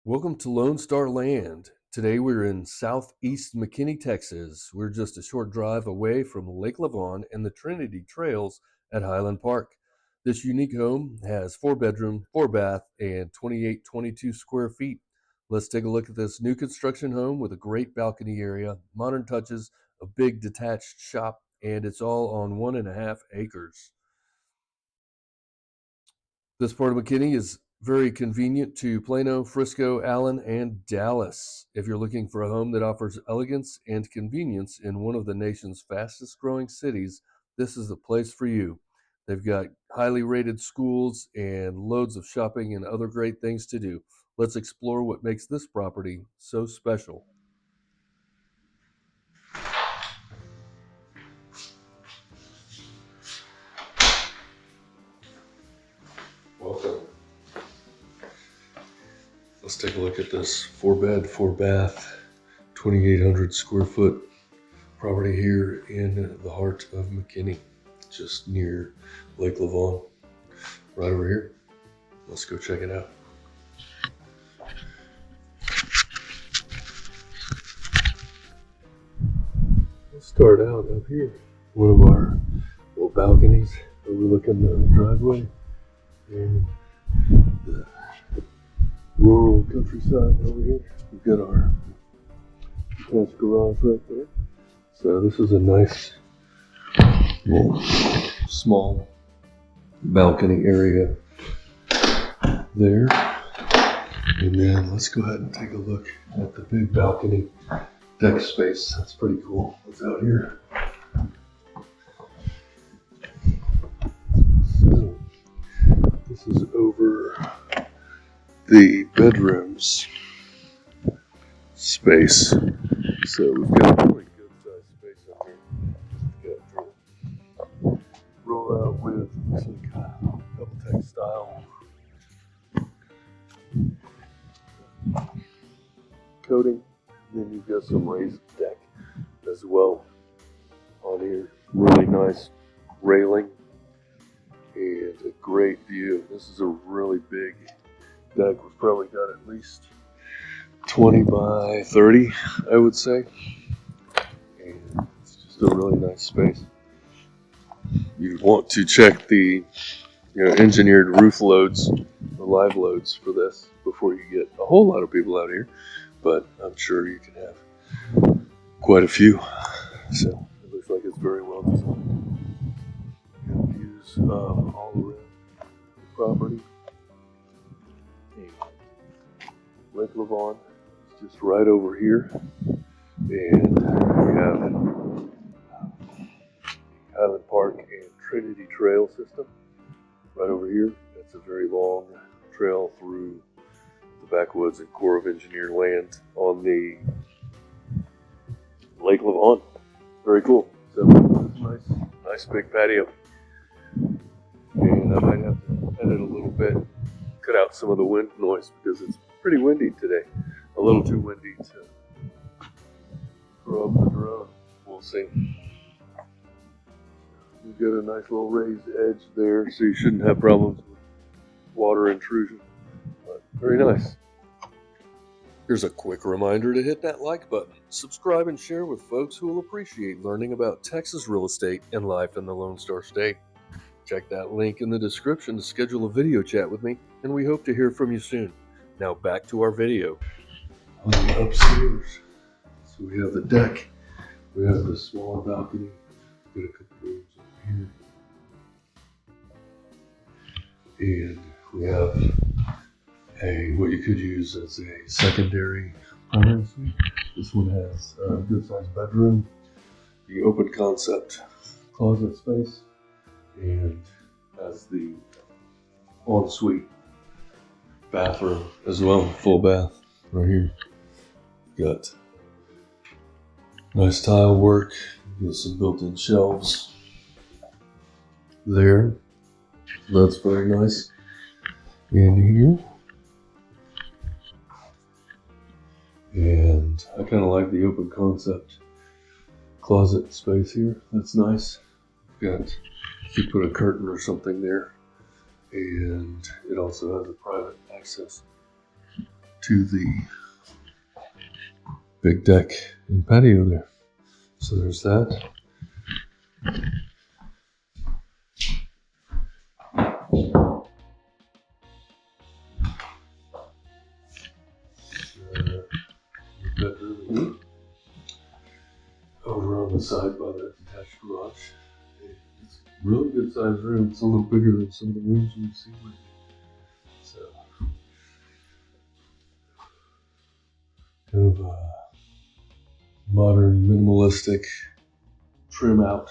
Welcome to Lone Star Land. Today we're in southeast McKinney, Texas. We're just a short drive away from Lake Lavon and the Trinity Trails at Highland Park. This unique home has 4 bedroom, 4 bath, and 2822 square feet. Let's take a look at this new construction home with a great balcony area, modern touches, a big detached shop, and it's all on 1.5 acres. This part of McKinney is very convenient to Plano, Frisco, Allen, and Dallas. If you're looking for a home that offers elegance and convenience in one of the nation's fastest growing cities, this is the place for you. They've got highly rated schools and loads of shopping and other great things to do. Let's explore what makes this property so special. Welcome. Let's take a look at this 4 bed, 4 bath, 2,800 square foot property here in the heart of McKinney, just near Lake Lavon, right over here. Let's go check it out. Let's start out up here. One of our little balconies overlooking the driveway and the rural countryside over here. We've got our detached garage right there. So this is a nice little small balcony area there. And then let's go ahead and take a look at the big balcony deck space. That's pretty cool. What's out here? So this is over the bedrooms space. So we've got a really good sized space up here. We've got roll out with some kind of double tech style coating. And then you've got some raised deck as well on here. Really nice railing and a great view. This is a really big deck. We've probably got at least 20 by 30, I would say. And it's just a really nice space. You want to check the engineered roof loads, the live loads for this before you get a whole lot of people out here. But I'm sure you can have quite a few. So it looks like it's very well designed. Got views all around the property. And Lake Lavon is just right over here. And we have Highland Park and Trinity Trail system right over here. It's a very long trail through the backwoods and Corps of Engineer land on the Lake Lavon. Very cool. So nice big patio. And I might have to edit a little bit, cut out some of the wind noise because it's pretty windy today. A little too windy to throw up the drone. We'll see. You've got a nice little raised edge there, so you shouldn't have problems with water intrusion. But very nice. Here's a quick reminder to hit that like button, subscribe, and share with folks who will appreciate learning about Texas real estate and life in the Lone Star State. Check that link in the description to schedule a video chat with me, and we hope to hear from you soon. Now back to our video. On the upstairs, so we have the deck, we have the smaller balcony, we've got a couple rooms over here, and we have what you could use as a secondary primary suite. This one has a good sized bedroom, the open concept closet space, and has the ensuite bathroom as well, full bath right here. Got nice tile work, got some built-in shelves there. That's very nice. In here. And I kind of like the open concept closet space here. That's nice. Got, you put a curtain or something there. And it also has a private access to the big deck and patio there. So there's that. Bedroom over on the side by the detached garage. It's a really good sized room. It's a little bigger than some of the rooms we've seen lately. So kind of a modern, minimalistic trim out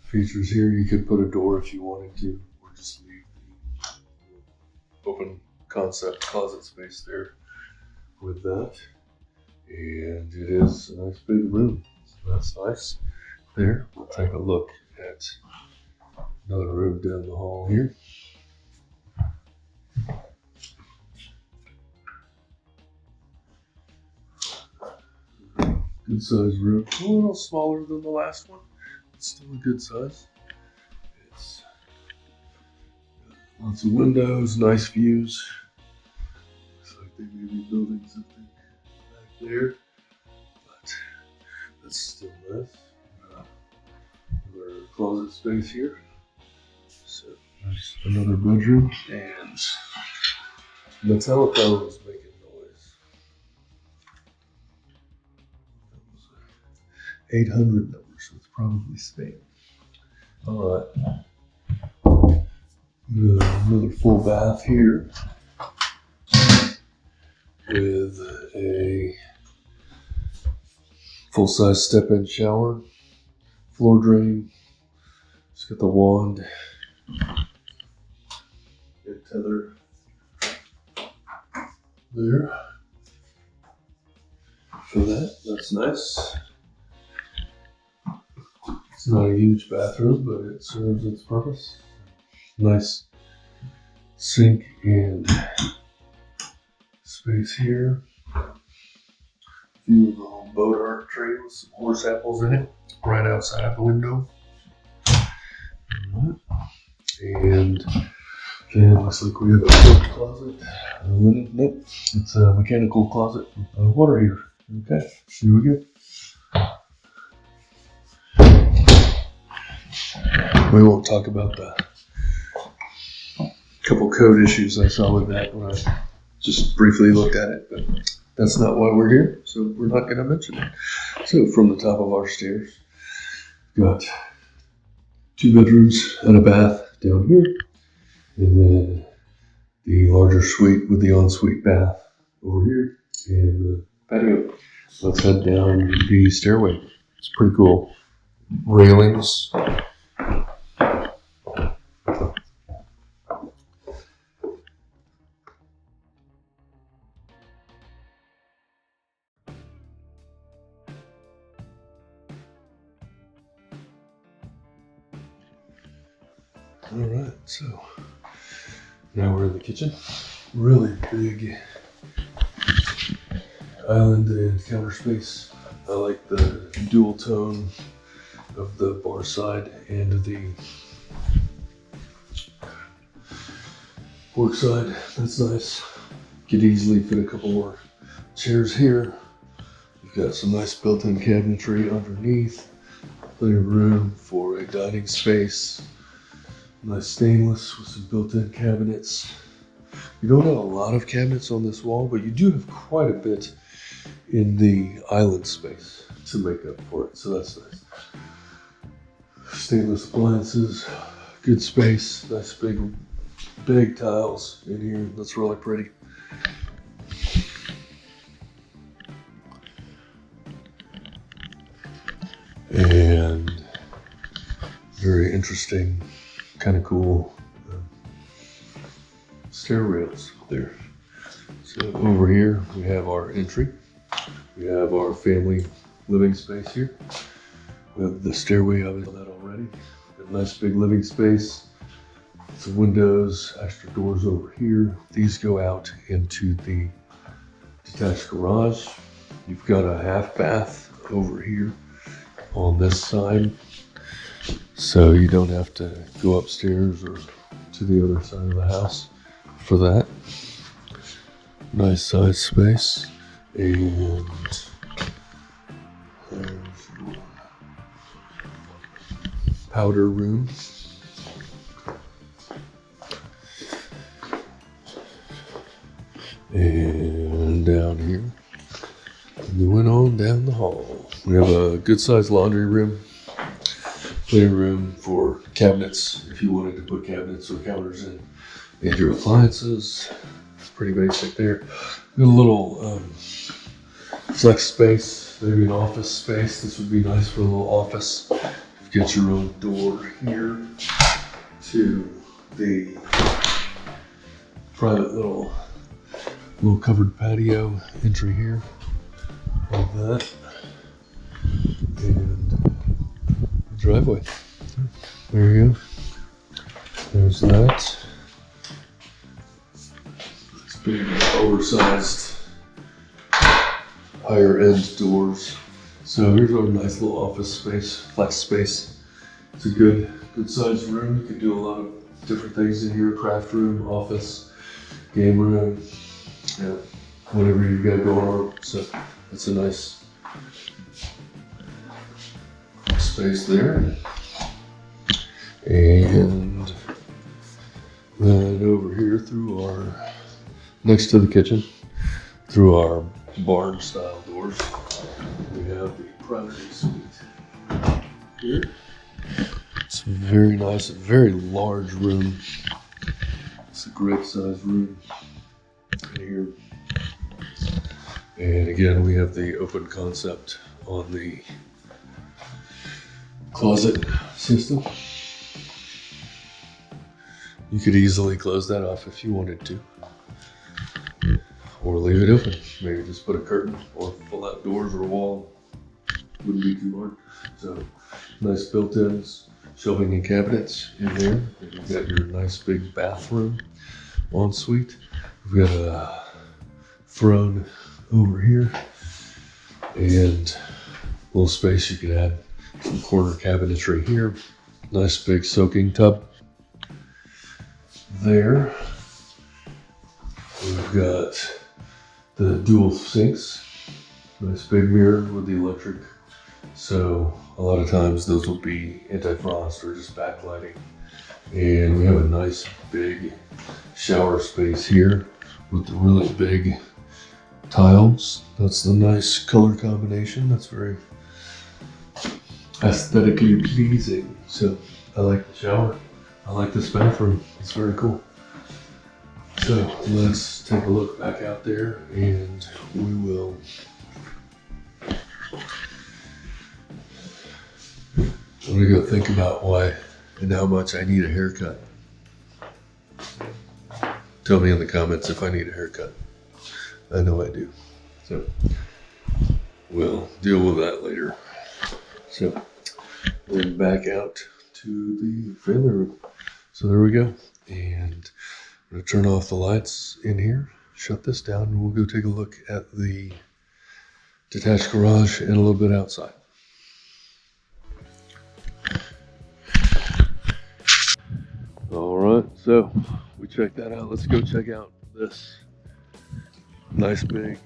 features here. You could put a door if you wanted to, or just leave the open concept closet space there with that. And it is a nice big room, so that's nice. There, we'll take a look at another room down the hall here. Good sized room, a little smaller than the last one, but still a good size. It's lots of windows, nice views. Looks like they may be building something back there, but that's still nice. Another closet space here. So there's another bedroom, and the telephone is making noise. 800 number, so it's probably spam. All right. Another full bath here with a full-size step-in shower, floor drain. It's got the wand and tether there for that. That's nice. It's not a huge bathroom, but it serves its purpose. Nice sink and space here. View of the whole boat art tree with some horse apples in it, right outside the window. And then looks like we have a coat closet. Nope, it's a mechanical closet, water heater. Okay, here we go. We won't talk about the couple code issues I saw with that when I just briefly looked at it, but that's not why we're here, so we're not going to mention it. So from the top of our stairs, got 2 bedrooms and a bath down here, and then the larger suite with the ensuite bath over here, and the patio. Let's head down the stairway. It's pretty cool. Railings. All right, so now we're in the kitchen. Really big island and counter space. I like the dual tone of the bar side and the work side. That's nice. Could easily fit a couple more chairs here. You've got some nice built-in cabinetry underneath. Plenty of room for a dining space. Nice stainless with some built-in cabinets. You don't have a lot of cabinets on this wall, but you do have quite a bit in the island space to make up for it, so that's nice. Stainless appliances, good space, nice big tiles in here. That's really pretty. And very interesting, kind of cool stair rails there. So over here we have our entry. We have our family living space here. We have the stairway, I was on that already. A nice big living space. Some windows, extra doors over here. These go out into the detached garage. You've got a half bath over here on this side, so you don't have to go upstairs or to the other side of the house for that. Nice size space. And powder room. And down here, and we went on down the hall. We have a good sized laundry room, plenty of room for cabinets if you wanted to put cabinets or counters in, and your appliances. It's pretty basic there. Got a little flex space, maybe an office space. This would be nice for a little office. You get your own door here to the private little covered patio entry here, like that, and the driveway. There you go. There's that. It's big, oversized, higher end doors. So here's our nice little office space, flex space. It's a good sized room. You can do a lot of different things in here: craft room, office, game room. Yeah, whatever you got going on. So that's a nice space there. And then over here through our, next to the kitchen, through our barn style doors, we have the privacy suite here. It's very nice, a very large room. It's a great sized room here. And again, we have the open concept on the closet system. You could easily close that off if you wanted to, or leave it open. Maybe just put a curtain or pull out doors or a wall. Wouldn't be too hard. So nice built-ins, shelving and cabinets in there. And you've got your nice big bathroom ensuite. We've got a throne over here and a little space you could add some corner cabinetry here. Nice big soaking tub there. We've got the dual sinks. Nice big mirror with the electric. So a lot of times those will be anti-frost or just backlighting. And we have a nice big shower space here with the really big tiles. That's the nice color combination. That's very aesthetically pleasing. So I like the shower. I like this bathroom. It's very cool. So let's take a look back out there, and we will I'm gonna go think about why and how much I need a haircut. Tell me in the comments if I need a haircut. I know I do. So we'll deal with that later. So we're back out to the family room. So there we go. And I'm gonna turn off the lights in here, shut this down, and we'll go take a look at the detached garage and a little bit outside. All right, so we checked that out. Let's go check out this nice big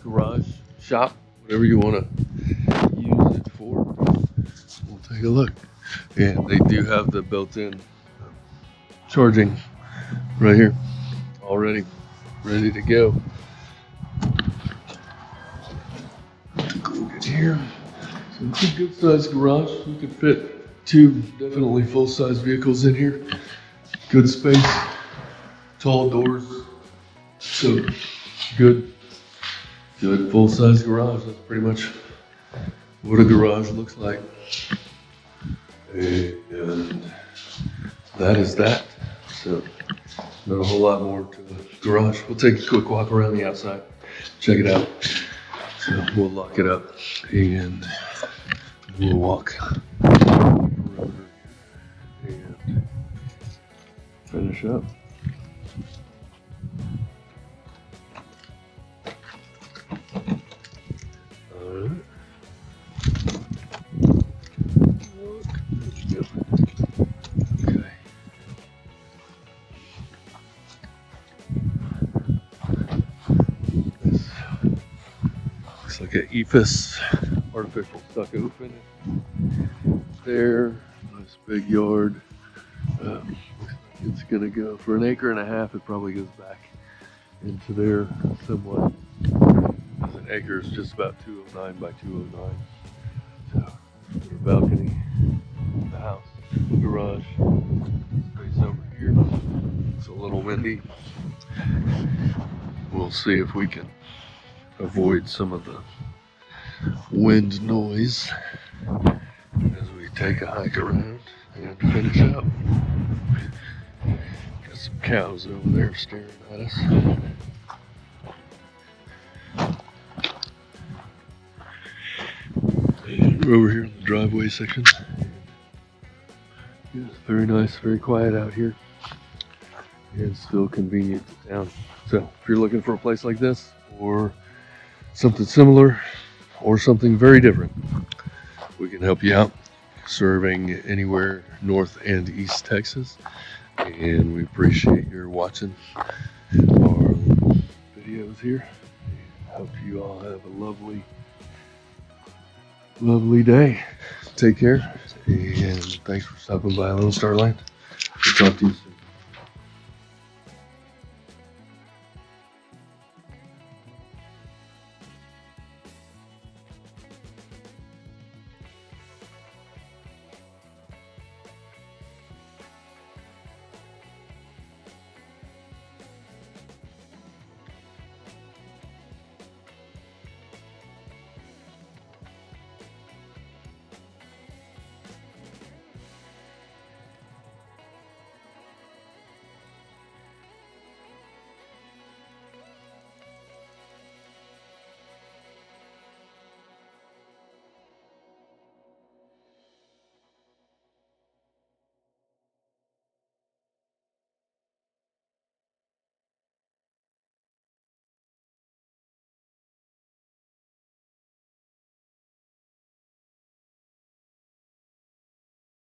garage, shop, whatever you want to use it for. We'll take a look. And they do have the built-in charging right here, already ready to go. Take a look at here. So it's a good sized garage. You can fit two definitely full-size vehicles in here. Good space, tall doors. So good full-size garage. That's pretty much what a garage looks like. And that is that. So not a whole lot more to the garage. We'll take a quick walk around the outside, check it out. So we'll lock it up and we'll walk around and finish up. All right. like an ephes artificial stucco finish there. Nice big yard. Looks like it's gonna go for 1.5 acres. It probably goes back into there somewhat. As an acre is just about 209 by 209. So, the balcony, the house, the garage, space over here. It's a little windy. We'll see if we can avoid some of the wind noise as we take a hike around and finish up. Got some cows over there staring at us. And we're over here in the driveway section. It's very nice, very quiet out here. And still convenient to town. So if you're looking for a place like this, or something similar, or something very different, we can help you out. Serving anywhere North and East Texas. And we appreciate your watching our videos here. Hope you all have a lovely, lovely day. Take care, and thanks for stopping by Lone Star Land. We'll talk to you soon.